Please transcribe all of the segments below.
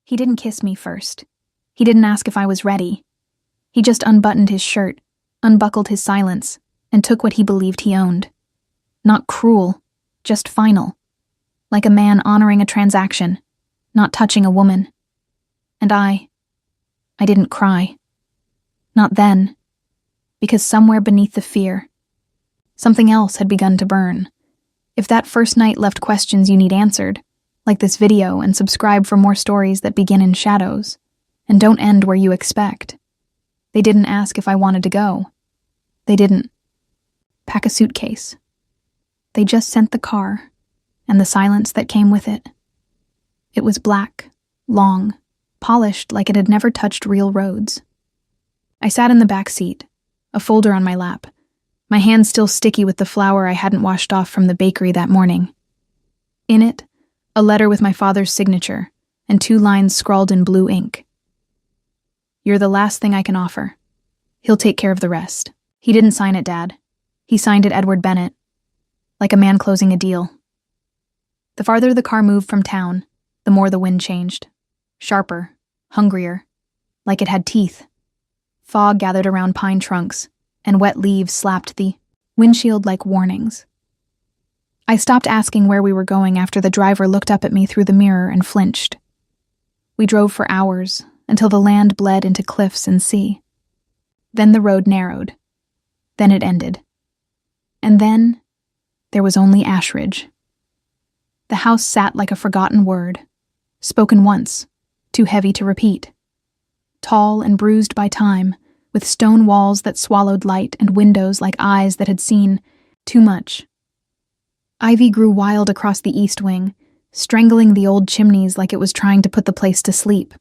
He didn't kiss me first. He didn't ask if I was ready. He just unbuttoned his shirt, unbuckled his silence, and took what he believed he owned. Not cruel, just final. Like a man honoring a transaction, not touching a woman. And I didn't cry. Not then. Because somewhere beneath the fear, something else had begun to burn. If that first night left questions you need answered, like this video, and subscribe for more stories that begin in shadows and don't end where you expect. They didn't ask if I wanted to go. They didn't pack a suitcase. They just sent the car and the silence that came with it. It was black, long, polished like it had never touched real roads. I sat in the back seat, a folder on my lap, my hands still sticky with the flour I hadn't washed off from the bakery that morning. In it, a letter with my father's signature and 2 lines scrawled in blue ink. "You're the last thing I can offer. He'll take care of the rest." He didn't sign it, Dad. He signed it Edward Bennett, like a man closing a deal. The farther the car moved from town, the more the wind changed. Sharper, hungrier, like it had teeth. Fog gathered around pine trunks, and wet leaves slapped the windshield like warnings. I stopped asking where we were going after the driver looked up at me through the mirror and flinched. We drove for hours, until the land bled into cliffs and sea. Then the road narrowed. Then it ended. And then there was only Ashridge. The house sat like a forgotten word, spoken once, too heavy to repeat. Tall and bruised by time, with stone walls that swallowed light and windows like eyes that had seen too much. Ivy grew wild across the east wing, strangling the old chimneys like it was trying to put the place to sleep.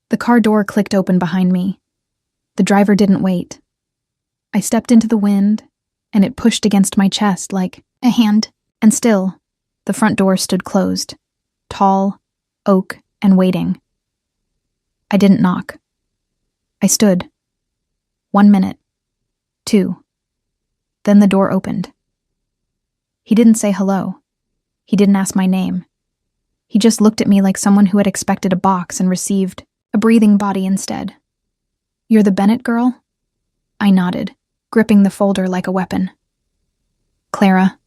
The car door clicked open behind me. The driver didn't wait. I stepped into the wind, and it pushed against my chest like a hand, and still, the front door stood closed, tall, oak, and waiting. I didn't knock. I stood. 1 minute. 2. Then the door opened. He didn't say hello. He didn't ask my name. He just looked at me like someone who had expected a box and received a breathing body instead. "You're the Bennett girl?" I nodded, gripping the folder like a weapon. "Clara,"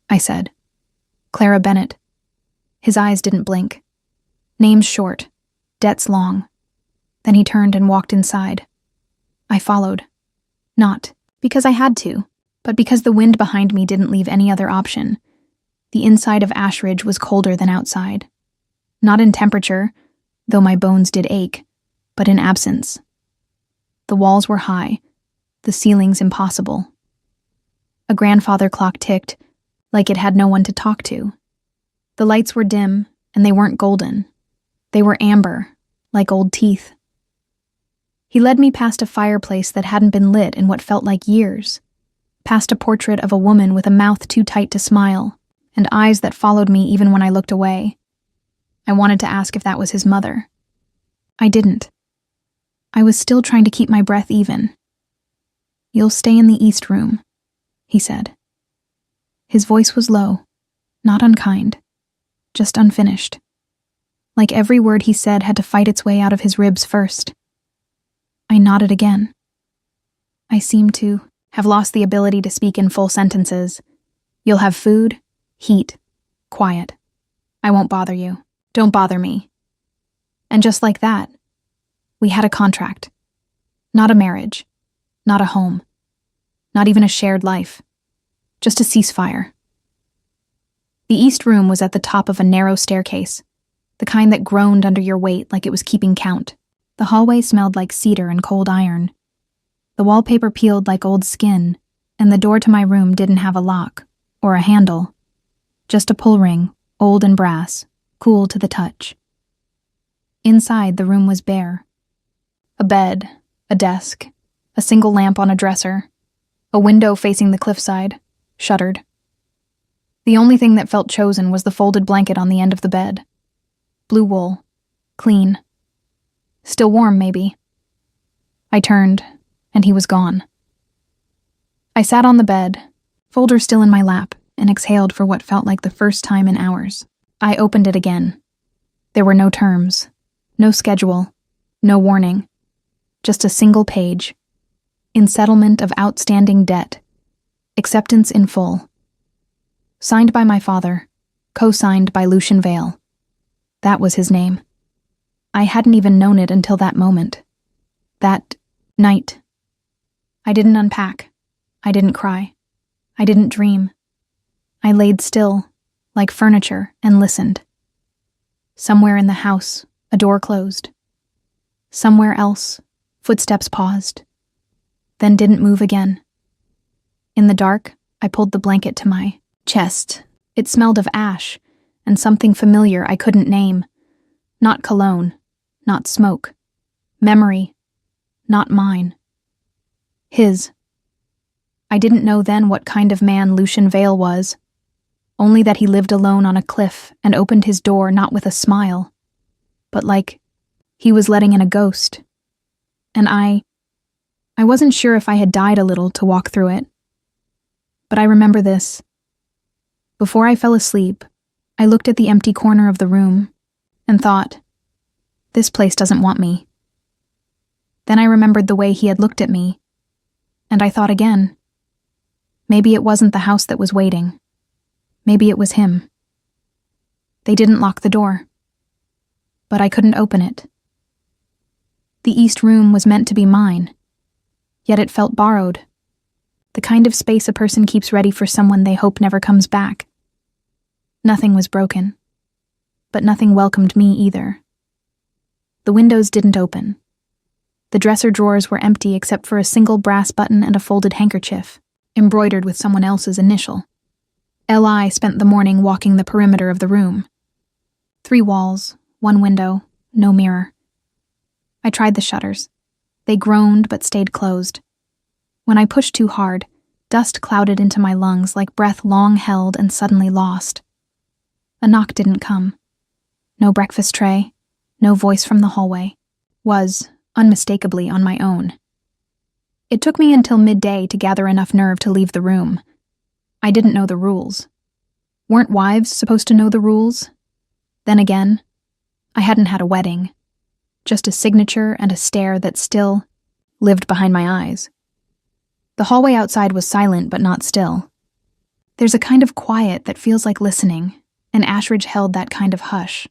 I said. "Clara Bennett." His eyes didn't blink. Name's short, debt's long. Then he turned and walked inside. I followed. Not because I had to, but because the wind behind me didn't leave any other option. The inside of Ashridge was colder than outside. Not in temperature, though my bones did ache, but in absence. The walls were high, the ceilings impossible. A grandfather clock ticked, like it had no one to talk to. The lights were dim, and they weren't golden. They were amber, like old teeth. He led me past a fireplace that hadn't been lit in what felt like years, past a portrait of a woman with a mouth too tight to smile, and eyes that followed me even when I looked away. I wanted to ask if that was his mother. I didn't. I was still trying to keep my breath even. "You'll stay in the East Room," he said. His voice was low, not unkind, just unfinished. Like every word he said had to fight its way out of his ribs first. I nodded again. I seemed to have lost the ability to speak in full sentences. "You'll have food, heat, quiet. I won't bother you. Don't bother me." And just like that, we had a contract. Not a marriage. Not a home. Not even a shared life. Just a ceasefire. The East Room was at the top of a narrow staircase, the kind that groaned under your weight like it was keeping count. The hallway smelled like cedar and cold iron. The wallpaper peeled like old skin, and the door to my room didn't have a lock or a handle. Just a pull ring, old and brass, cool to the touch. Inside, the room was bare. A bed, a desk, a single lamp on a dresser, a window facing the cliffside, shuttered. The only thing that felt chosen was the folded blanket on the end of the bed. Blue wool, clean. Still warm, maybe. I turned, and he was gone. I sat on the bed, folder still in my lap, and exhaled for what felt like the first time in hours. I opened it again. There were no terms, no schedule, no warning, just a single page. In settlement of outstanding debt. Acceptance in full. Signed by my father, co-signed by Lucian Vale. That was his name. I hadn't even known it until that moment. That night. I didn't unpack. I didn't cry. I didn't dream. I laid still, like furniture, and listened. Somewhere in the house, a door closed. Somewhere else, footsteps paused, then didn't move again. In the dark, I pulled the blanket to my chest. It smelled of ash and something familiar I couldn't name. Not cologne, not smoke. Memory, not mine. His. I didn't know then what kind of man Lucian Vale was, only that he lived alone on a cliff and opened his door not with a smile, but like he was letting in a ghost. And I wasn't sure if I had died a little to walk through it. But I remember this. Before I fell asleep, I looked at the empty corner of the room and thought, this place doesn't want me. Then I remembered the way he had looked at me, and I thought again. Maybe it wasn't the house that was waiting. Maybe it was him. They didn't lock the door, but I couldn't open it. The east room was meant to be mine, yet it felt borrowed. The kind of space a person keeps ready for someone they hope never comes back. Nothing was broken, but nothing welcomed me either. The windows didn't open. The dresser drawers were empty except for a single brass button and a folded handkerchief, embroidered with someone else's initial. L.I. spent the morning walking the perimeter of the room. 3 walls, 1 window, no mirror. I tried the shutters. They groaned but stayed closed. When I pushed too hard, dust clouded into my lungs like breath long held and suddenly lost. A knock didn't come. No breakfast tray, no voice from the hallway. Was, unmistakably, on my own. It took me until midday to gather enough nerve to leave the room. I didn't know the rules. Weren't wives supposed to know the rules? Then again, I hadn't had a wedding. Just a signature and a stare that still lived behind my eyes. The hallway outside was silent but not still. There's a kind of quiet that feels like listening, and Ashridge held that kind of hush.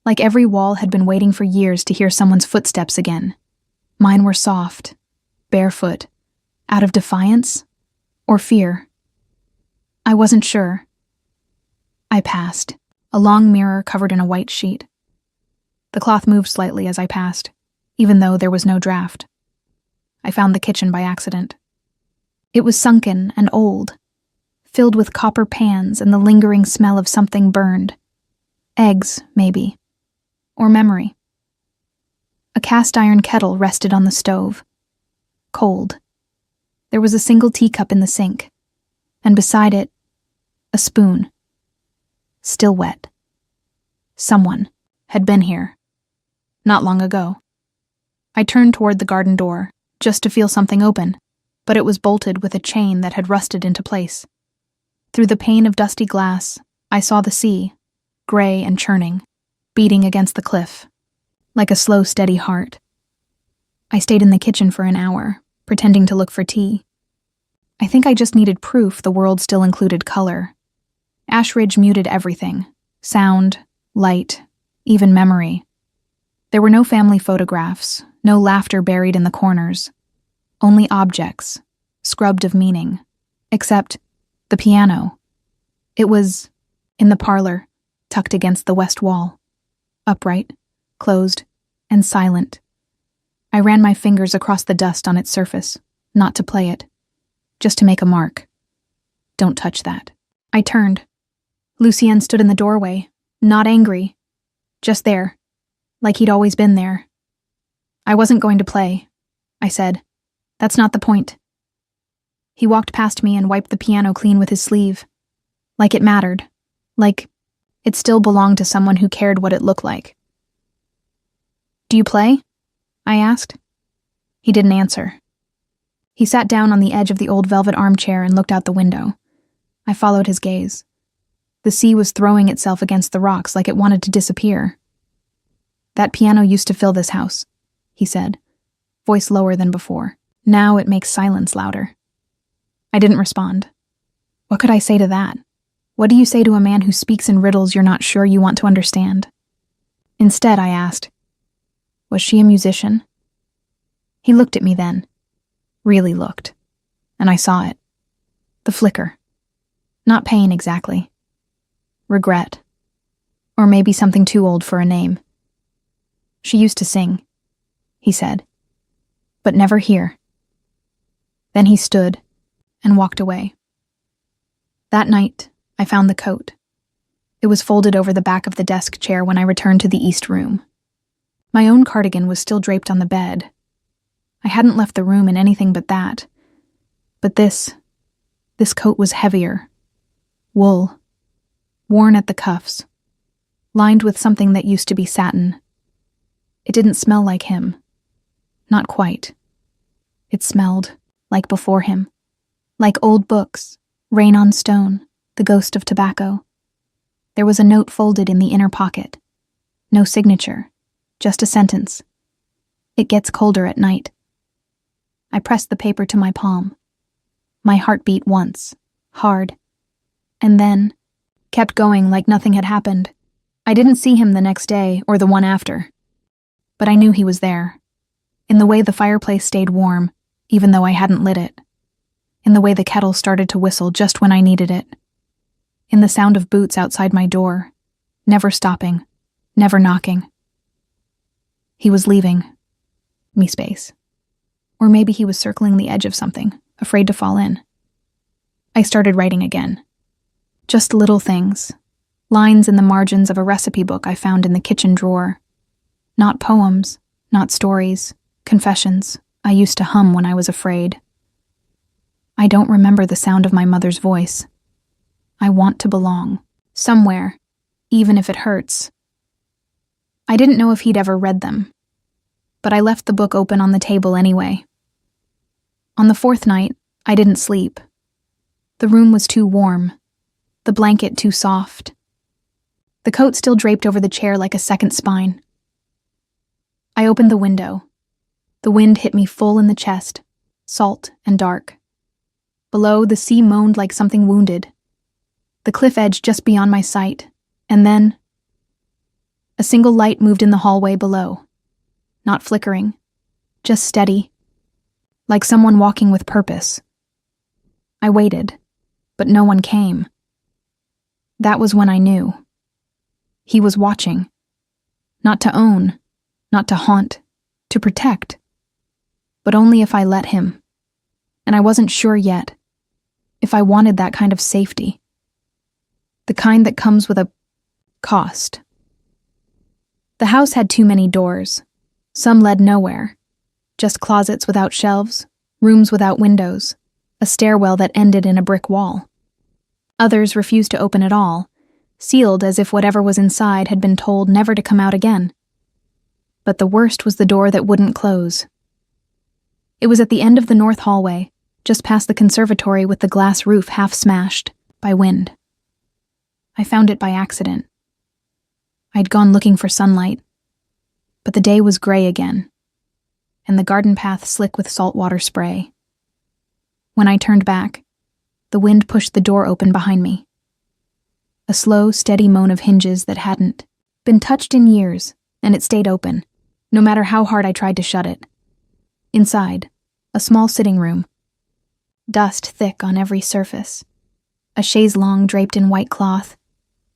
Like every wall had been waiting for years to hear someone's footsteps again. Mine were soft, barefoot, out of defiance or fear. I wasn't sure. I passed, a long mirror covered in a white sheet. The cloth moved slightly as I passed, even though there was no draft. I found the kitchen by accident. It was sunken and old, filled with copper pans and the lingering smell of something burned. Eggs, maybe. Or memory. A cast-iron kettle rested on the stove. Cold. There was a single teacup in the sink, and beside it, a spoon. Still wet. Someone had been here. Not long ago. I turned toward the garden door, just to feel something open, but it was bolted with a chain that had rusted into place. Through the pane of dusty glass, I saw the sea, gray and churning, beating against the cliff, like a slow, steady heart. I stayed in the kitchen for an hour, pretending to look for tea. I think I just needed proof the world still included color. Ashridge muted everything, sound, light, even memory. There were no family photographs, no laughter buried in the corners. Only objects, scrubbed of meaning. Except the piano. It was in the parlor, tucked against the west wall. Upright, closed, and silent. I ran my fingers across the dust on its surface, not to play it, just to make a mark. Don't touch that. I turned. Lucien stood in the doorway, not angry, just there, like he'd always been there. I wasn't going to play, I said. That's not the point. He walked past me and wiped the piano clean with his sleeve. Like it mattered. Like it still belonged to someone who cared what it looked like. Do you play? I asked. He didn't answer. He sat down on the edge of the old velvet armchair and looked out the window. I followed his gaze. The sea was throwing itself against the rocks like it wanted to disappear. That piano used to fill this house, he said, voice lower than before. Now it makes silence louder. I didn't respond. What could I say to that? What do you say to a man who speaks in riddles you're not sure you want to understand? Instead, I asked, was she a musician? He looked at me then. Really looked. And I saw it. The flicker. Not pain exactly. Regret. Or maybe something too old for a name. She used to sing, he said. But never here. Then he stood and walked away. That night, I found the coat. It was folded over the back of the desk chair when I returned to the east room. My own cardigan was still draped on the bed. I hadn't left the room in anything but that. But this coat was heavier. Wool. Worn at the cuffs. Lined with something that used to be satin. It didn't smell like him. Not quite. It smelled like before him. Like old books, rain on stone, the ghost of tobacco. There was a note folded in the inner pocket. No signature, just a sentence. It gets colder at night. I pressed the paper to my palm. My heart beat once, hard, and then kept going like nothing had happened. I didn't see him the next day or the one after, but I knew he was there, in the way the fireplace stayed warm, even though I hadn't lit it, in the way the kettle started to whistle just when I needed it, in the sound of boots outside my door, never stopping, never knocking. He was leaving me space. Or maybe he was circling the edge of something, afraid to fall in. I started writing again. Just little things. Lines in the margins of a recipe book I found in the kitchen drawer. Not poems, not stories, confessions I used to hum when I was afraid. I don't remember the sound of my mother's voice. I want to belong. Somewhere, even if it hurts. I didn't know if he'd ever read them, but I left the book open on the table anyway. On the fourth night, I didn't sleep. The room was too warm, the blanket too soft. The coat still draped over the chair like a second spine. I opened the window. The wind hit me full in the chest, salt and dark. Below, the sea moaned like something wounded. The cliff edge just beyond my sight, and then a single light moved in the hallway below. Not flickering, just steady, like someone walking with purpose. I waited, but no one came. That was when I knew. He was watching. Not to own, not to haunt, to protect. But only if I let him. And I wasn't sure yet if I wanted that kind of safety. The kind that comes with a cost. The house had too many doors. Some led nowhere. Just closets without shelves, rooms without windows, a stairwell that ended in a brick wall. Others refused to open at all, sealed as if whatever was inside had been told never to come out again. But the worst was the door that wouldn't close. It was at the end of the north hallway, just past the conservatory with the glass roof half smashed by wind. I found it by accident. I'd gone looking for sunlight, but the day was gray again, and the garden path slick with saltwater spray. When I turned back, the wind pushed the door open behind me. A slow, steady moan of hinges that hadn't been touched in years, and it stayed open, no matter how hard I tried to shut it. Inside, a small sitting room. Dust thick on every surface. A chaise longue draped in white cloth.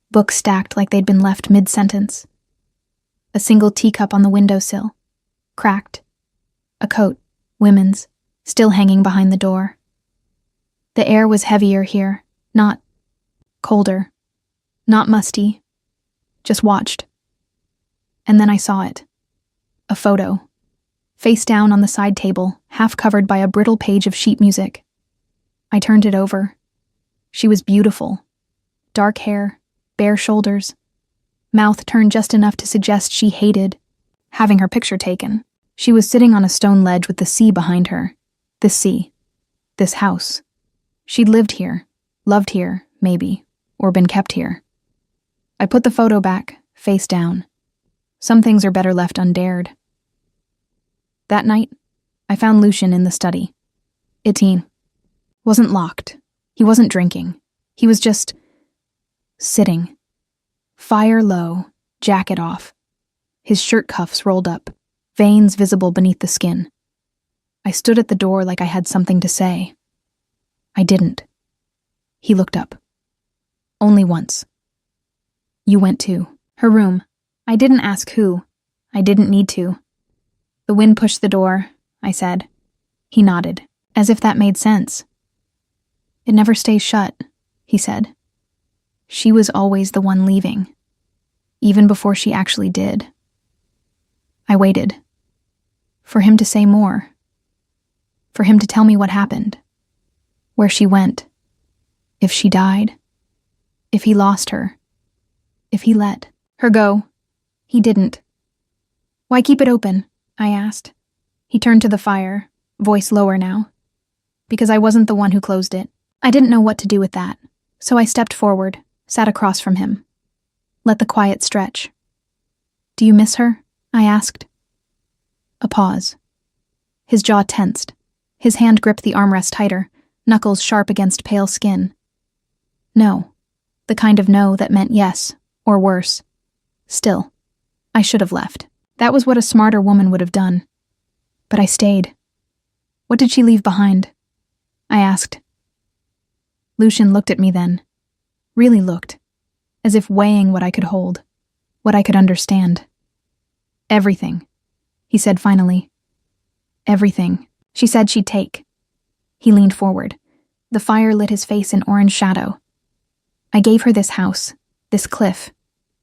Books stacked like they'd been left mid-sentence. A single teacup on the windowsill. Cracked. A coat, women's, still hanging behind the door. The air was heavier here, not colder, not musty, just watched. And then I saw it. A photo. Face down on the side table, half covered by a brittle page of sheet music. I turned it over. She was beautiful. Dark hair, bare shoulders. Mouth turned just enough to suggest she hated having her picture taken. She was sitting on a stone ledge with the sea behind her. This sea. This house. She'd lived here, loved here, maybe, or been kept here. I put the photo back, face down. Some things are better left undared. That night, I found Lucian in the study. It wasn't locked. He wasn't drinking. He was just sitting. Fire low, jacket off. His shirt cuffs rolled up, veins visible beneath the skin. I stood at the door like I had something to say. I didn't. He looked up. Only once. You went to her room. I didn't ask who. I didn't need to. The wind pushed the door, I said. He nodded, as if that made sense. It never stays shut, he said. She was always the one leaving, even before she actually did. I waited. For him to say more. For him to tell me what happened. Where she went. If she died. If he lost her. If he let her go. He didn't. Why keep it open? I asked. He turned to the fire, voice lower now. Because I wasn't the one who closed it. I didn't know what to do with that, so I stepped forward, sat across from him. Let the quiet stretch. Do you miss her? I asked. A pause. His jaw tensed. His hand gripped the armrest tighter, knuckles sharp against pale skin. No. The kind of no that meant yes, or worse. Still, I should have left. That was what a smarter woman would have done. But I stayed. What did she leave behind? I asked. Lucian looked at me then. Really looked. As if weighing what I could hold. What I could understand. Everything, he said finally. Everything she said she'd take. He leaned forward. The fire lit his face in orange shadow. I gave her this house, this cliff,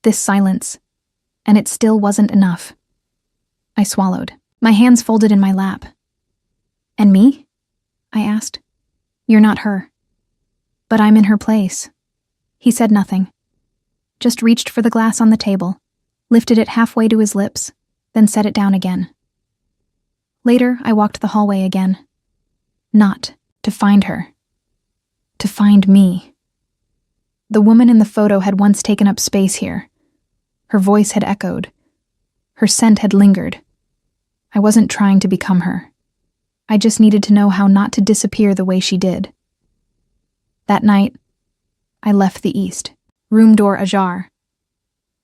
this silence, and it still wasn't enough. I swallowed, my hands folded in my lap. And me? I asked. You're not her. But I'm in her place. He said nothing. Just reached for the glass on the table, lifted it halfway to his lips, then set it down again. Later, I walked the hallway again. Not to find her. To find me. The woman in the photo had once taken up space here. Her voice had echoed. Her scent had lingered. I wasn't trying to become her. I just needed to know how not to disappear the way she did. That night, I left the east, room door ajar.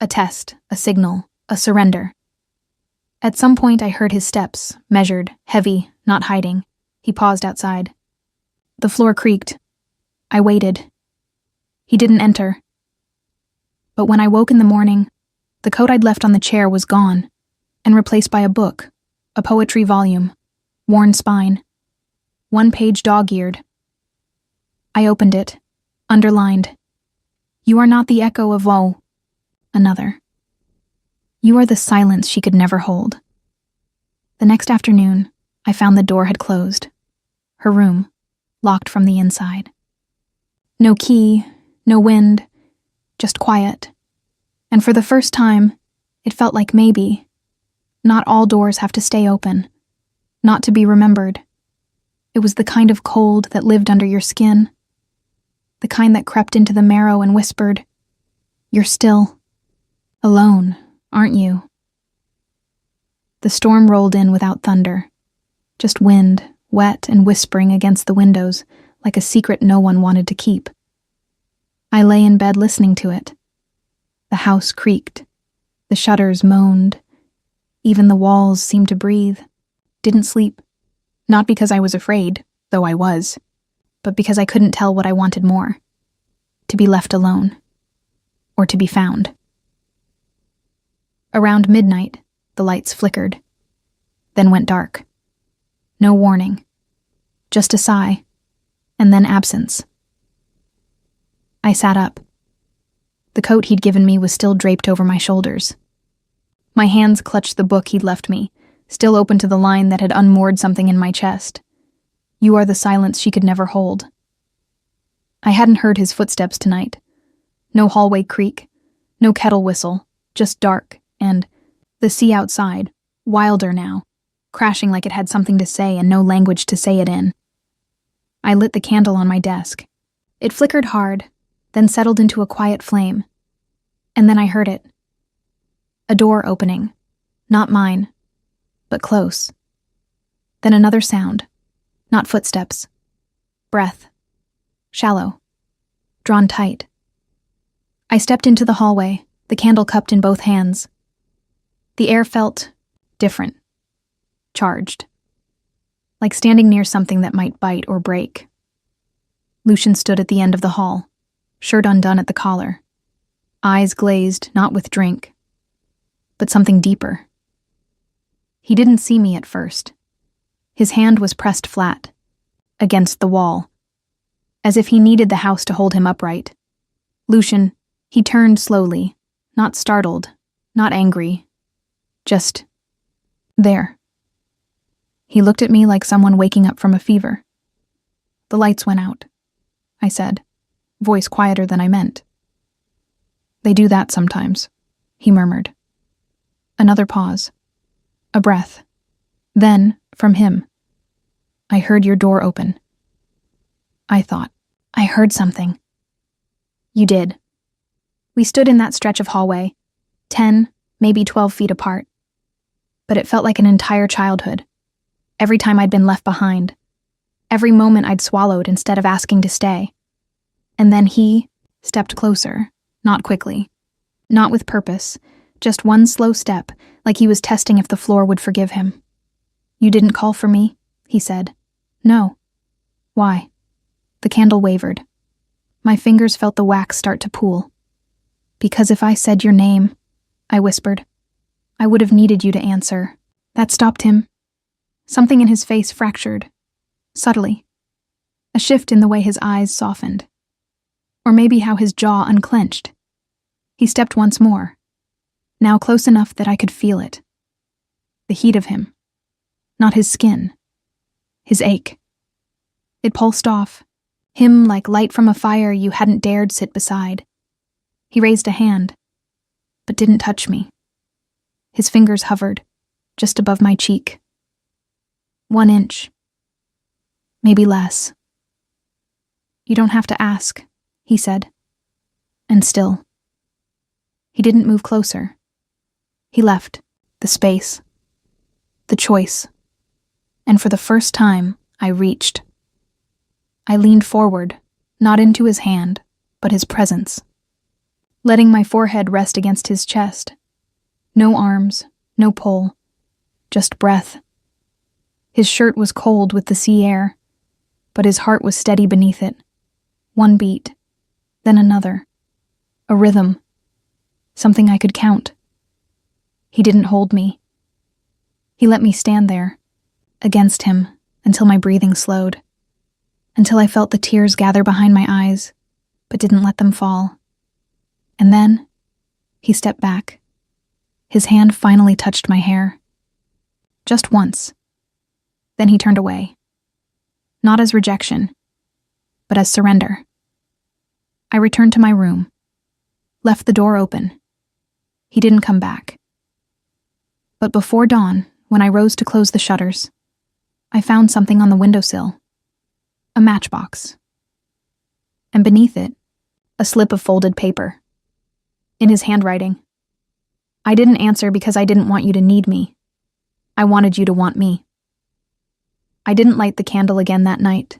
A test, a signal, a surrender. At some point I heard his steps, measured, heavy, not hiding. He paused outside. The floor creaked. I waited. He didn't enter. But when I woke in the morning, the coat I'd left on the chair was gone, and replaced by a book, a poetry volume, worn spine, one page dog-eared. I opened it, underlined. You are not the echo of woe. Another. You are the silence she could never hold. The next afternoon, I found the door had closed. Her room, locked from the inside. No key, no wind, just quiet. And for the first time, it felt like maybe, not all doors have to stay open, not to be remembered. It was the kind of cold that lived under your skin, the kind that crept into the marrow and whispered, "You're still alone, aren't you?" The storm rolled in without thunder, just wind, wet and whispering against the windows like a secret no one wanted to keep. I lay in bed listening to it. The house creaked. The shutters moaned. Even the walls seemed to breathe. Didn't sleep. Not because I was afraid, though I was, but because I couldn't tell what I wanted more. To be left alone. Or to be found. Around midnight, the lights flickered. Then went dark. No warning. Just a sigh. And then absence. I sat up. The coat he'd given me was still draped over my shoulders. My hands clutched the book he'd left me, still open to the line that had unmoored something in my chest. You are the silence she could never hold. I hadn't heard his footsteps tonight. No hallway creak, no kettle whistle, just dark, and the sea outside, wilder now, crashing like it had something to say and no language to say it in. I lit the candle on my desk. It flickered hard, then settled into a quiet flame. And then I heard it. A door opening. Not mine, but close. Then another sound. Not footsteps. Breath. Shallow. Drawn tight. I stepped into the hallway, the candle cupped in both hands. The air felt different. Charged. Like standing near something that might bite or break. Lucian stood at the end of the hall, shirt undone at the collar. Eyes glazed, not with drink, but something deeper. He didn't see me at first. His hand was pressed flat, against the wall, as if he needed the house to hold him upright. Lucian, he turned slowly, not startled, not angry, just there. He looked at me like someone waking up from a fever. The lights went out, I said, voice quieter than I meant. They do that sometimes, he murmured. Another pause. A breath. Then, from him, I heard your door open. I thought, I heard something. You did. We stood in that stretch of hallway, 10, maybe 12 feet apart. But it felt like an entire childhood. Every time I'd been left behind. Every moment I'd swallowed instead of asking to stay. And then he stepped closer, not quickly, not with purpose, just one slow step, like he was testing if the floor would forgive him. You didn't call for me, he said. No. Why? The candle wavered. My fingers felt the wax start to pool. Because if I said your name, I whispered, I would have needed you to answer. That stopped him. Something in his face fractured, subtly. A shift in the way his eyes softened. Or maybe how his jaw unclenched. He stepped once more, now close enough that I could feel it. The heat of him. Not his skin. His ache. It pulsed off, him like light from a fire you hadn't dared sit beside. He raised a hand, but didn't touch me. His fingers hovered, just above my cheek. 1 inch. Maybe less. You don't have to ask, he said. And still. He didn't move closer. He left. The space. The choice. And for the first time, I reached. I leaned forward, not into his hand, but his presence. Letting my forehead rest against his chest. No arms, no pull. Just breath. His shirt was cold with the sea air, but his heart was steady beneath it. 1 beat, then another. A rhythm. Something I could count. He didn't hold me. He let me stand there, against him, until my breathing slowed. Until I felt the tears gather behind my eyes, but didn't let them fall. And then, he stepped back. His hand finally touched my hair. Just once. Then he turned away. Not as rejection, but as surrender. I returned to my room. Left the door open. He didn't come back. But before dawn, when I rose to close the shutters, I found something on the windowsill. A matchbox. And beneath it, a slip of folded paper. In his handwriting. I didn't answer because I didn't want you to need me. I wanted you to want me. I didn't light the candle again that night.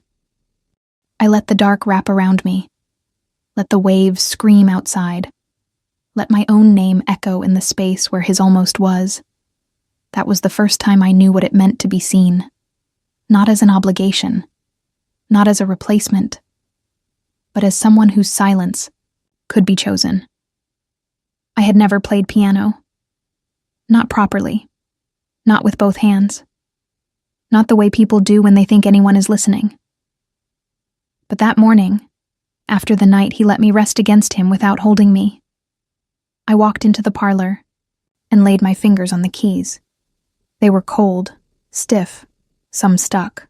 I let the dark wrap around me. Let the waves scream outside. Let my own name echo in the space where his almost was. That was the first time I knew what it meant to be seen. Not as an obligation. Not as a replacement. But as someone whose silence could be chosen. I had never played piano. Not properly. Not with both hands. Not the way people do when they think anyone is listening. But that morning, after the night he let me rest against him without holding me, I walked into the parlor and laid my fingers on the keys. They were cold, stiff, some stuck.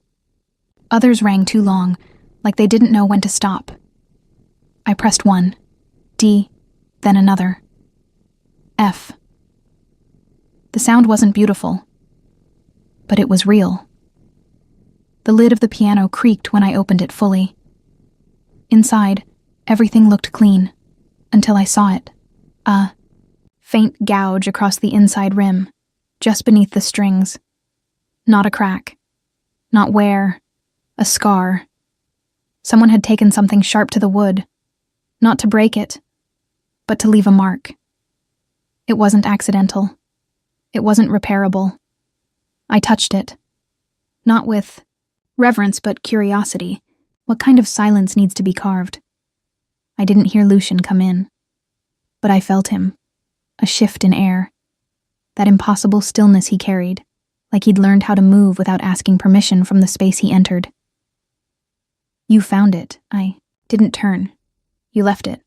Others rang too long, like they didn't know when to stop. I pressed 1, D, then another. F. The sound wasn't beautiful, but it was real. The lid of the piano creaked when I opened it fully. Inside, everything looked clean, until I saw it. A faint gouge across the inside rim, just beneath the strings. Not a crack. Not wear. A scar. Someone had taken something sharp to the wood, not to break it, but to leave a mark. It wasn't accidental. It wasn't repairable. I touched it. Not with reverence, but curiosity. What kind of silence needs to be carved? I didn't hear Lucian come in, but I felt him. A shift in air. That impossible stillness he carried, like he'd learned how to move without asking permission from the space he entered. You found it. I didn't turn. You left it.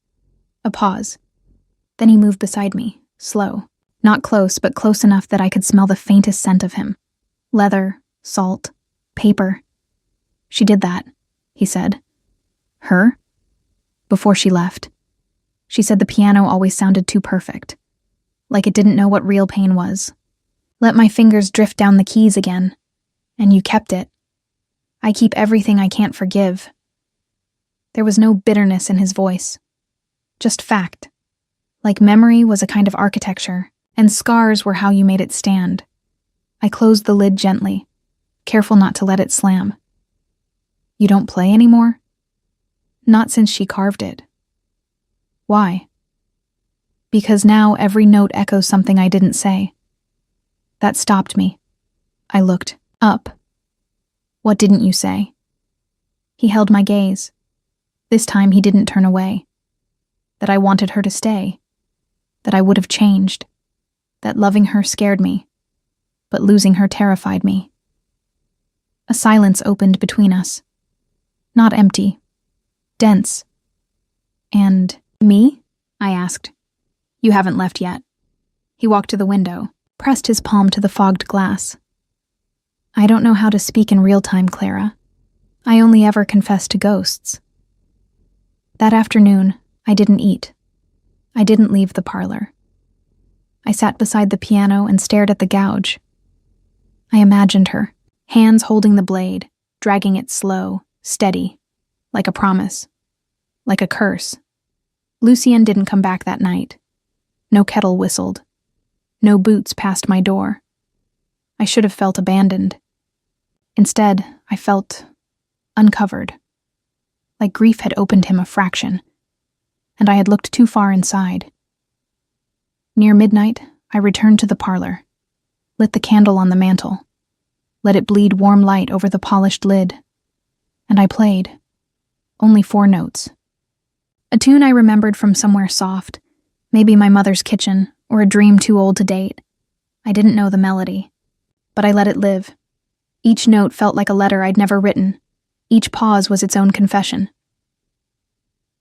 A pause. Then he moved beside me, slow. Not close, but close enough that I could smell the faintest scent of him. Leather, salt, paper. She did that, he said. Her? Before she left. She said the piano always sounded too perfect. Like it didn't know what real pain was. Let my fingers drift down the keys again. And you kept it. I keep everything I can't forgive. There was no bitterness in his voice. Just fact. Like memory was a kind of architecture, and scars were how you made it stand. I closed the lid gently, careful not to let it slam. You don't play anymore? Not since she carved it. Why? Because now every note echoes something I didn't say. That stopped me. I looked up. What didn't you say? He held my gaze. This time he didn't turn away. That I wanted her to stay. That I would have changed. That loving her scared me. But losing her terrified me. A silence opened between us. Not empty. Dense. And me? I asked. You haven't left yet. He walked to the window, pressed his palm to the fogged glass. I don't know how to speak in real time, Clara. I only ever confess to ghosts. That afternoon, I didn't eat. I didn't leave the parlor. I sat beside the piano and stared at the gouge. I imagined her, hands holding the blade, dragging it slow, steady, like a promise, like a curse. Lucien didn't come back that night. No kettle whistled. No boots passed my door. I should have felt abandoned. Instead, I felt uncovered, like grief had opened him a fraction, and I had looked too far inside. Near midnight, I returned to the parlor, lit the candle on the mantel, let it bleed warm light over the polished lid, and I played. Only 4 notes. A tune I remembered from somewhere soft, maybe my mother's kitchen, or a dream too old to date. I didn't know the melody, but I let it live. Each note felt like a letter I'd never written. Each pause was its own confession.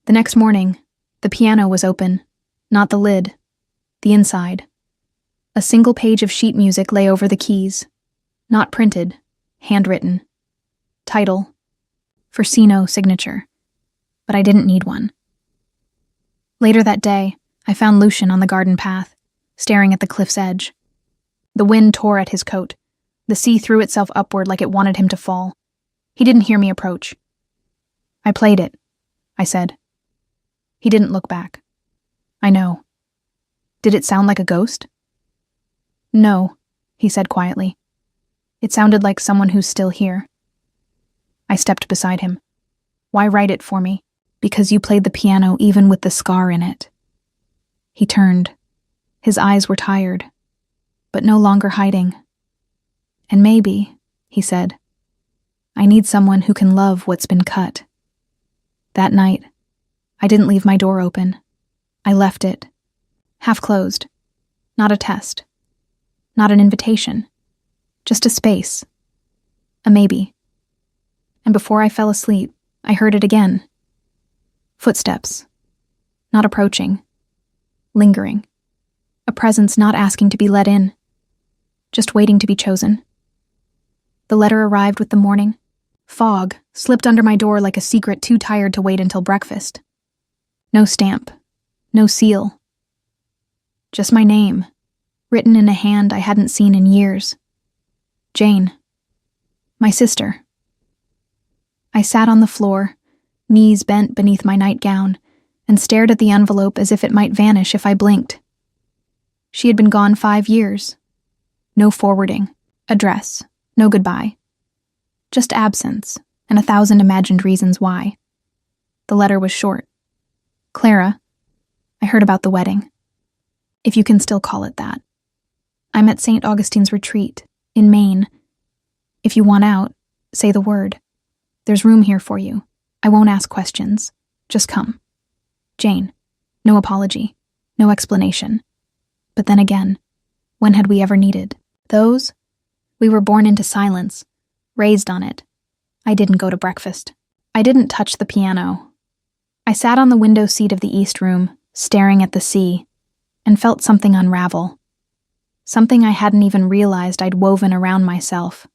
The next morning, the piano was open, not the lid, the inside. A single page of sheet music lay over the keys, not printed, handwritten. Title, Forsino signature, but I didn't need one. Later that day, I found Lucian on the garden path, staring at the cliff's edge. The wind tore at his coat. The sea threw itself upward like it wanted him to fall. He didn't hear me approach. I played it, I said. He didn't look back. I know. Did it sound like a ghost? No, he said quietly. It sounded like someone who's still here. I stepped beside him. Why write it for me? Because you played the piano even with the scar in it. He turned. His eyes were tired, but no longer hiding. And maybe, he said, I need someone who can love what's been cut. That night, I didn't leave my door open. I left it, half closed. Not a test. Not an invitation. Just a space. A maybe. And before I fell asleep, I heard it again. Footsteps. Not approaching. Lingering. A presence not asking to be let in. Just waiting to be chosen. The letter arrived with the morning. Fog slipped under my door like a secret too tired to wait until breakfast. No stamp. No seal. Just my name, written in a hand I hadn't seen in years. Jane. My sister. I sat on the floor, knees bent beneath my nightgown, and stared at the envelope as if it might vanish if I blinked. She had been gone 5 years. No forwarding, address, no goodbye. Just absence, and 1,000 imagined reasons why. The letter was short. Clara, I heard about the wedding. If you can still call it that. I'm at St. Augustine's Retreat, in Maine. If you want out, say the word. There's room here for you. I won't ask questions. Just come. Jane. No apology. No explanation. But then again, when had we ever needed those? We were born into silence, raised on it. I didn't go to breakfast. I didn't touch the piano. I sat on the window seat of the East Room, staring at the sea, and felt something unravel. Something I hadn't even realized I'd woven around myself.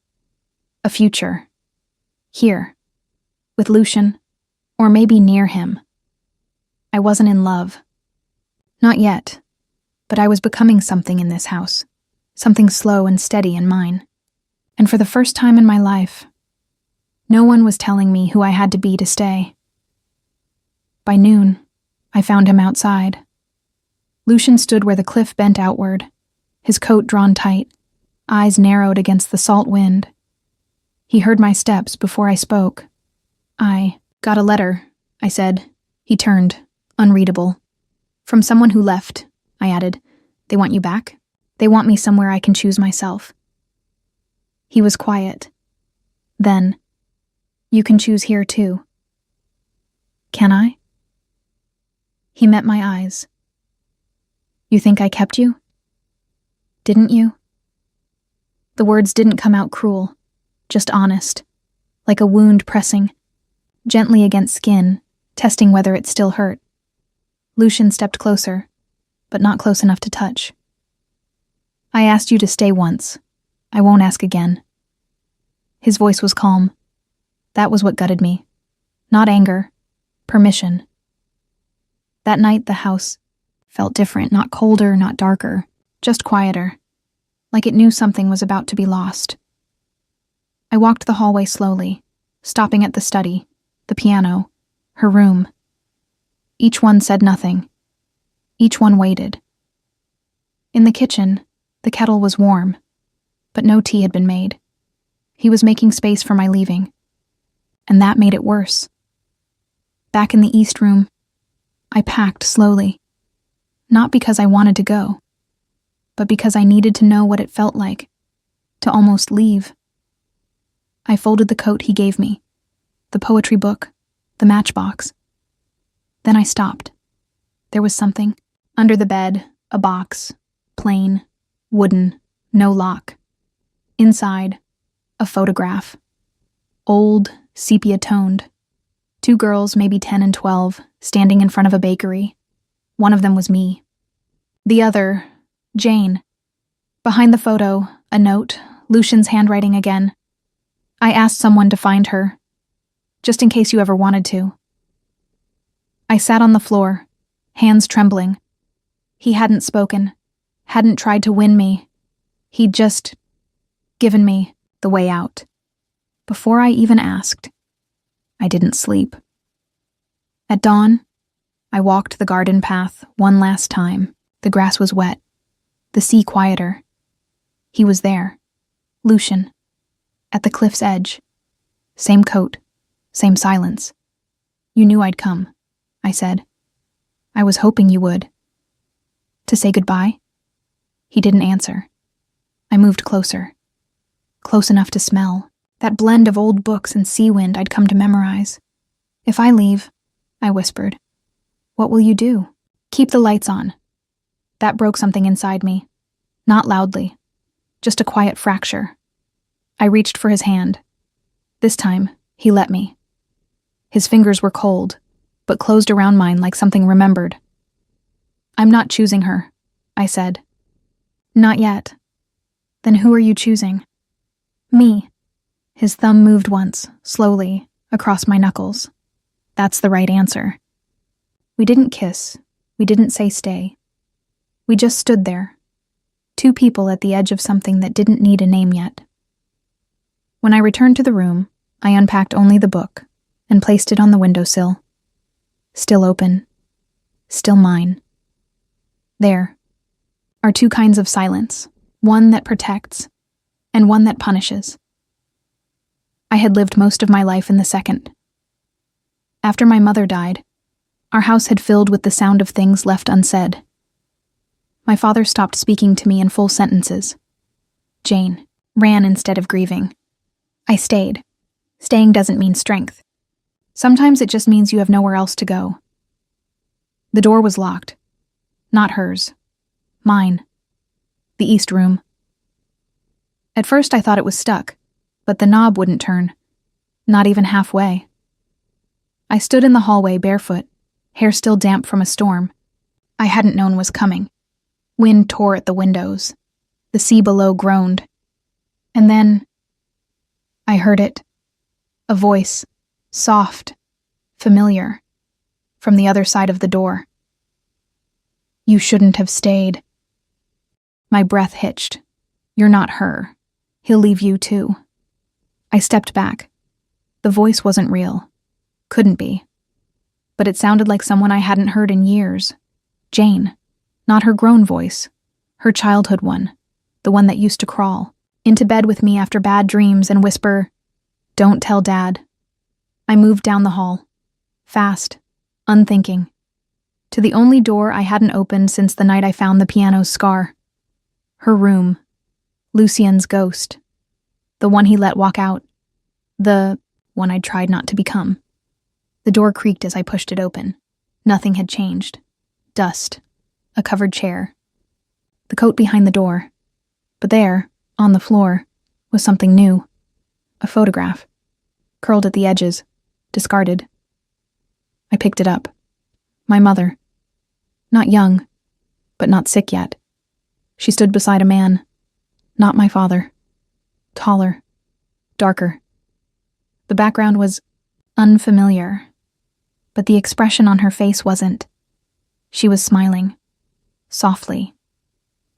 A future. Here. With Lucian, or maybe near him. I wasn't in love. Not yet, but I was becoming something in this house. Something slow and steady in mine. And for the first time in my life, no one was telling me who I had to be to stay. By noon, I found him outside. Lucian stood where the cliff bent outward, his coat drawn tight, eyes narrowed against the salt wind. He heard my steps before I spoke. I got a letter, I said. He turned, unreadable. From someone who left, I added. They want you back? They want me somewhere I can choose myself. He was quiet. Then, you can choose here too. Can I? He met my eyes. You think I kept you? Didn't you? The words didn't come out cruel, just honest, like a wound pressing gently against skin, testing whether it still hurt. Lucian stepped closer, but not close enough to touch. I asked you to stay once. I won't ask again. His voice was calm. That was what gutted me. Not anger, permission. That night the house felt different, not colder, not darker, just quieter, like it knew something was about to be lost. I walked the hallway slowly, stopping at the study, the piano, her room. Each one said nothing. Each one waited. In the kitchen, the kettle was warm, but no tea had been made. He was making space for my leaving, and that made it worse. Back in the East Room, I packed slowly, not because I wanted to go, but because I needed to know what it felt like to almost leave. I folded the coat he gave me, the poetry book, the matchbox. Then I stopped. There was something. Under the bed, a box, plain, wooden, no lock. Inside, a photograph. Old, sepia-toned. 2 girls, maybe 10 and 12, standing in front of a bakery. One of them was me. The other, Jane. Behind the photo, a note, Lucian's handwriting again. I asked someone to find her, just in case you ever wanted to. I sat on the floor, hands trembling. He hadn't spoken, hadn't tried to win me. He'd just given me the way out. Before I even asked, I didn't sleep. At dawn, I walked the garden path one last time. The grass was wet, the sea quieter. He was there, Lucian, at the cliff's edge. Same coat, same silence. You knew I'd come, I said. I was hoping you would. To say goodbye? He didn't answer. I moved closer. Close enough to smell. That blend of old books and sea wind I'd come to memorize. If I leave, I whispered, what will you do? Keep the lights on. That broke something inside me. Not loudly. Just a quiet fracture. I reached for his hand. This time, he let me. His fingers were cold, but closed around mine like something remembered. I'm not choosing her, I said. Not yet. Then who are you choosing? Me. His thumb moved once, slowly, across my knuckles. That's the right answer. We didn't kiss. We didn't say stay. We just stood there. 2 people at the edge of something that didn't need a name yet. When I returned to the room, I unpacked only the book and placed it on the windowsill. Still open. Still mine. There. are two kinds of silence, one that protects and one that punishes. I had lived most of my life in the second. After my mother died, our house had filled with the sound of things left unsaid. My father stopped speaking to me in full sentences. Jane ran instead of grieving. I stayed. Staying doesn't mean strength. Sometimes it just means you have nowhere else to go. The door was locked. Not hers. Mine. The east room. At first I thought it was stuck, but the knob wouldn't turn. Not even halfway. I stood in the hallway barefoot, hair still damp from a storm I hadn't known was coming. Wind tore at the windows. The sea below groaned. And then I heard it. A voice, soft, familiar, from the other side of the door. You shouldn't have stayed. My breath hitched. You're not her. He'll leave you too. I stepped back. The voice wasn't real. Couldn't be. But it sounded like someone I hadn't heard in years. Jane. Not her grown voice. Her childhood one. The one that used to crawl into bed with me after bad dreams and whisper, "Don't tell Dad." I moved down the hall. Fast. Unthinking. To the only door I hadn't opened since the night I found the piano's scar. Her room. Lucien's ghost. The one he let walk out. The one I'd tried not to become. The door creaked as I pushed it open. Nothing had changed. Dust. A covered chair. The coat behind the door. But there, on the floor, was something new. A photograph. Curled at the edges. Discarded. I picked it up. My mother. Not young, but not sick yet. She stood beside a man. Not my father. Taller. Darker. The background was unfamiliar, but the expression on her face wasn't. She was smiling. Softly.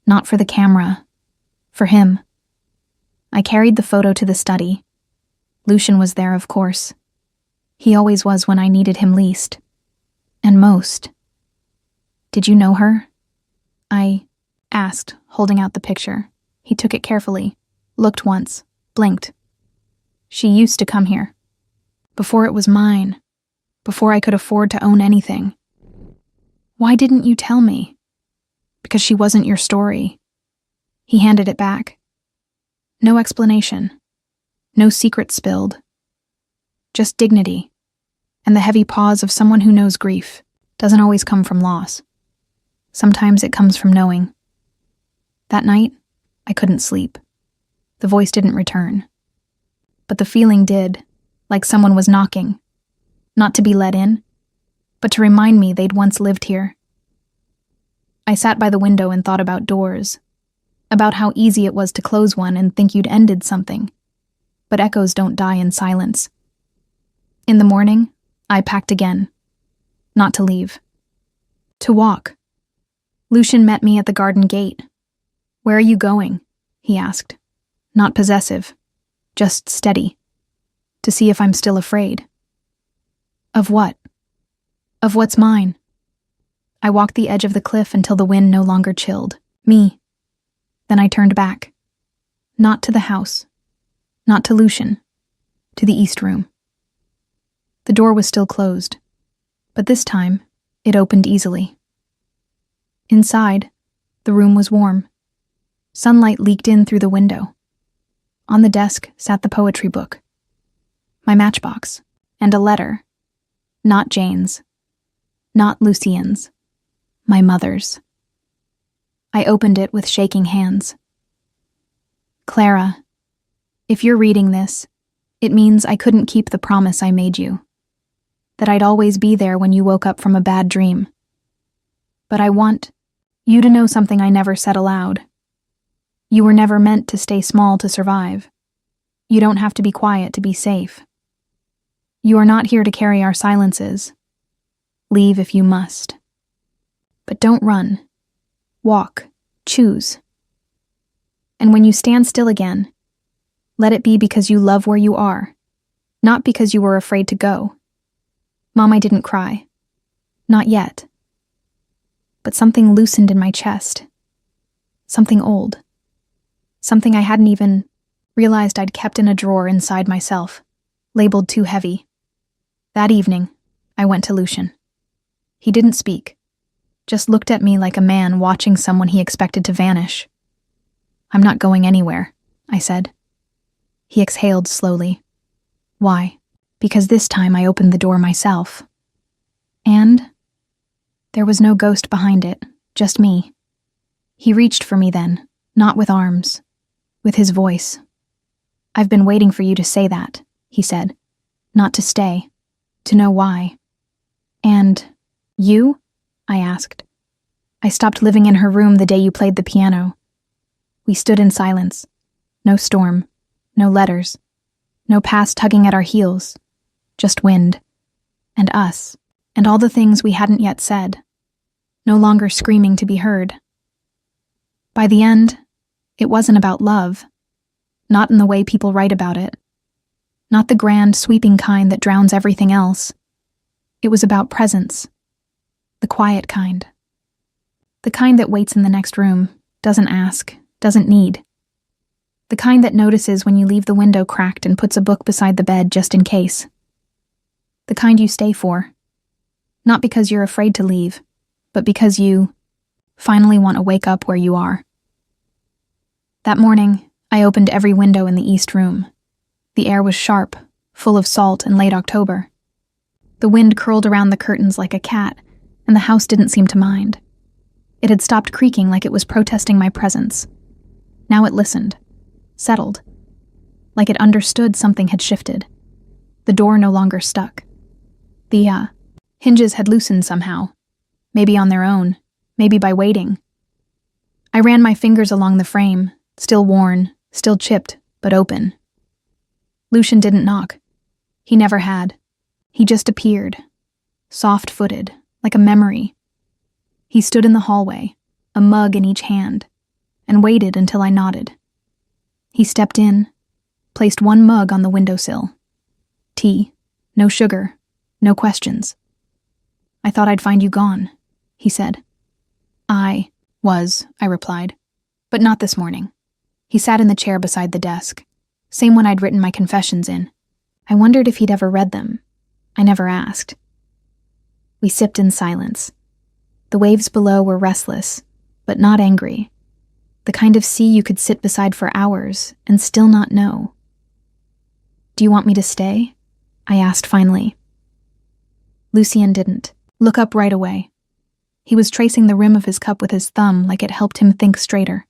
Not for the camera. For him. I carried the photo to the study. Lucien was there, of course. He always was when I needed him least. And most. Did you know her? I asked, holding out the picture. He took it carefully, looked once, blinked. She used to come here. Before it was mine. Before I could afford to own anything. Why didn't you tell me? Because she wasn't your story. He handed it back. No explanation. No secret spilled. Just dignity. And the heavy pause of someone who knows grief doesn't always come from loss. Sometimes it comes from knowing. That night, I couldn't sleep. The voice didn't return. But the feeling did, like someone was knocking. Not to be let in, but to remind me they'd once lived here. I sat by the window and thought about doors, about how easy it was to close one and think you'd ended something. But echoes don't die in silence. In the morning, I packed again. Not to leave. To walk. Lucien met me at the garden gate. "Where are you going?" he asked. Not possessive, just steady. To see if I'm still afraid. Of what? Of what's mine. I walked the edge of the cliff until the wind no longer chilled me. Then I turned back. Not to the house. Not to Lucien. To the east room. The door was still closed, but this time it opened easily. Inside, the room was warm. Sunlight leaked in through the window. On the desk sat the poetry book, my matchbox, and a letter. Not Jane's. Not Lucien's. My mother's. I opened it with shaking hands. Clara, if you're reading this, it means I couldn't keep the promise I made you. That I'd always be there when you woke up from a bad dream. But I want you to know something I never said aloud. You were never meant to stay small to survive. You don't have to be quiet to be safe. You are not here to carry our silences. Leave if you must. But don't run. Walk. Choose. And when you stand still again, let it be because you love where you are, not because you were afraid to go. Mom, I didn't cry. Not yet. But something loosened in my chest. Something old. Something I hadn't even realized I'd kept in a drawer inside myself, labeled too heavy. That evening, I went to Lucian. He didn't speak, just looked at me like a man watching someone he expected to vanish. "I'm not going anywhere," I said. He exhaled slowly. "Why?" "Because this time I opened the door myself." And there was no ghost behind it, just me. He reached for me then, not with arms, with his voice. "I've been waiting for you to say that," he said. "Not to stay, to know why." "And you?" I asked. "I stopped living in her room the day you played the piano." We stood in silence. No storm, no letters, no past tugging at our heels, just wind, and us, and all the things we hadn't yet said, no longer screaming to be heard. By the end, it wasn't about love, not in the way people write about it, not the grand, sweeping kind that drowns everything else. It was about presence, the quiet kind. The kind that waits in the next room, doesn't ask, doesn't need. The kind that notices when you leave the window cracked and puts a book beside the bed just in case. The kind you stay for. Not because you're afraid to leave, but because you finally want to wake up where you are. That morning, I opened every window in the east room. The air was sharp, full of salt and late October. The wind curled around the curtains like a cat, and the house didn't seem to mind. It had stopped creaking like it was protesting my presence. Now it listened, settled, like it understood something had shifted. The door no longer stuck. The hinges had loosened somehow, maybe on their own, maybe by waiting. I ran my fingers along the frame, still worn, still chipped, but open. Lucian didn't knock. He never had. He just appeared, soft-footed, like a memory. He stood in the hallway, a mug in each hand, and waited until I nodded. He stepped in, placed one mug on the windowsill. Tea, no sugar, no questions. "I thought I'd find you gone," he said. I replied. "But not this morning." He sat in the chair beside the desk, same one I'd written my confessions in. I wondered if he'd ever read them. I never asked. We sipped in silence. The waves below were restless, but not angry. The kind of sea you could sit beside for hours and still not know. "Do you want me to stay?" I asked finally. Lucien didn't look up right away. He was tracing the rim of his cup with his thumb like it helped him think straighter.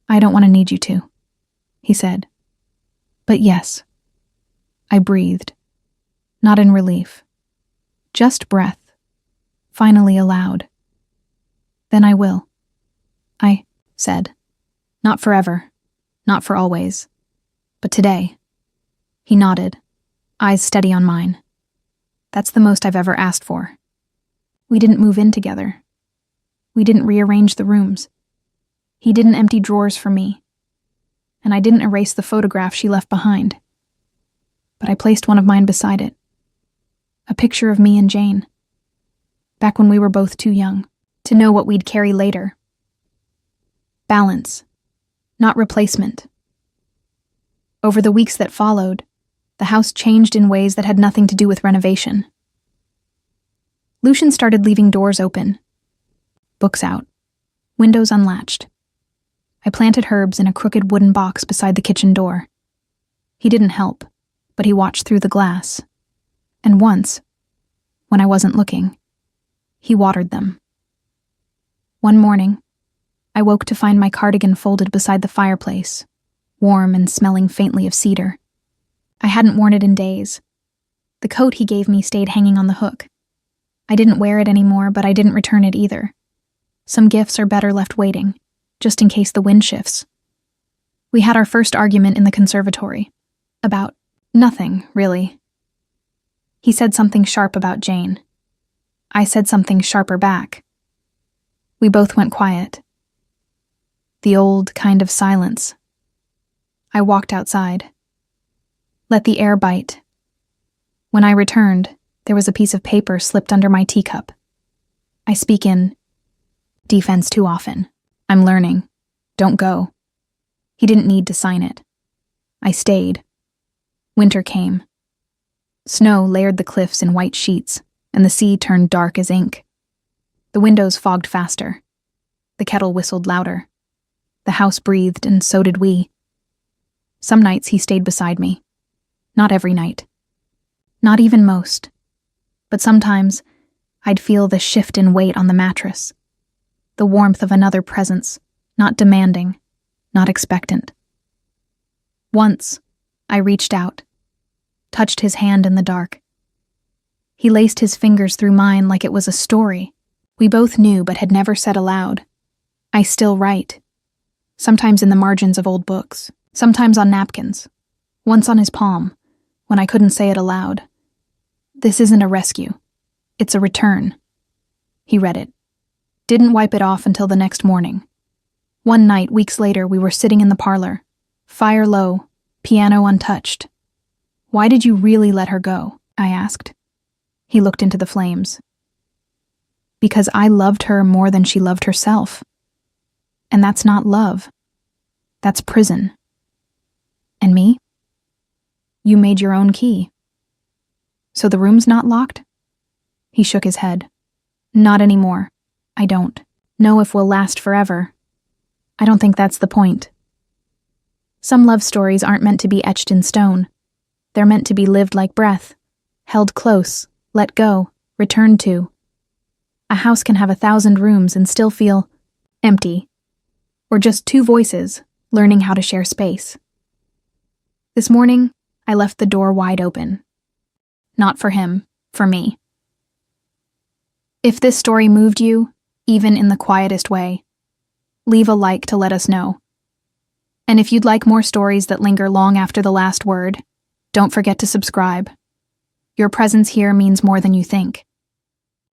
"I don't want to need you to," he said. "But yes." I breathed, not in relief, just breath, finally aloud. "Then I will," I said. "Not forever, not for always, but today." He nodded, eyes steady on mine. "That's the most I've ever asked for." We didn't move in together. We didn't rearrange the rooms. He didn't empty drawers for me. And I didn't erase the photograph she left behind. But I placed one of mine beside it. A picture of me and Jane. Back when we were both too young to know what we'd carry later. Balance, not replacement. Over the weeks that followed, the house changed in ways that had nothing to do with renovation. Lucian started leaving doors open, books out, windows unlatched. I planted herbs in a crooked wooden box beside the kitchen door. He didn't help, but he watched through the glass. And once, when I wasn't looking, he watered them. One morning, I woke to find my cardigan folded beside the fireplace, warm and smelling faintly of cedar. I hadn't worn it in days. The coat he gave me stayed hanging on the hook. I didn't wear it anymore, but I didn't return it either. Some gifts are better left waiting, just in case the wind shifts. We had our first argument in the conservatory. About nothing, really. He said something sharp about Jane. I said something sharper back. We both went quiet. The old kind of silence. I walked outside. Let the air bite. When I returned, there was a piece of paper slipped under my teacup. I speak in defense too often. I'm learning. Don't go. He didn't need to sign it. I stayed. Winter came. Snow layered the cliffs in white sheets, and the sea turned dark as ink. The windows fogged faster. The kettle whistled louder. The house breathed, and so did we. Some nights he stayed beside me. Not every night. Not even most. But sometimes I'd feel the shift in weight on the mattress. The warmth of another presence, not demanding, not expectant. Once, I reached out, touched his hand in the dark. He laced his fingers through mine like it was a story we both knew but had never said aloud. I still write. Sometimes in the margins of old books, sometimes on napkins, once on his palm, when I couldn't say it aloud. This isn't a rescue. It's a return. He read it. Didn't wipe it off until the next morning. One night, weeks later, we were sitting in the parlor, fire low, piano untouched. Why did you really let her go? I asked. He looked into the flames. Because I loved her more than she loved herself. And that's not love. That's prison. And me? You made your own key. So the room's not locked? He shook his head. Not anymore. I don't know if we'll last forever. I don't think that's the point. Some love stories aren't meant to be etched in stone. They're meant to be lived like breath, held close, let go, returned to. A house can have 1,000 rooms and still feel empty, or just two voices learning how to share space. This morning, I left the door wide open. Not for him, for me. If this story moved you, even in the quietest way, leave a like to let us know. And if you'd like more stories that linger long after the last word, don't forget to subscribe. Your presence here means more than you think.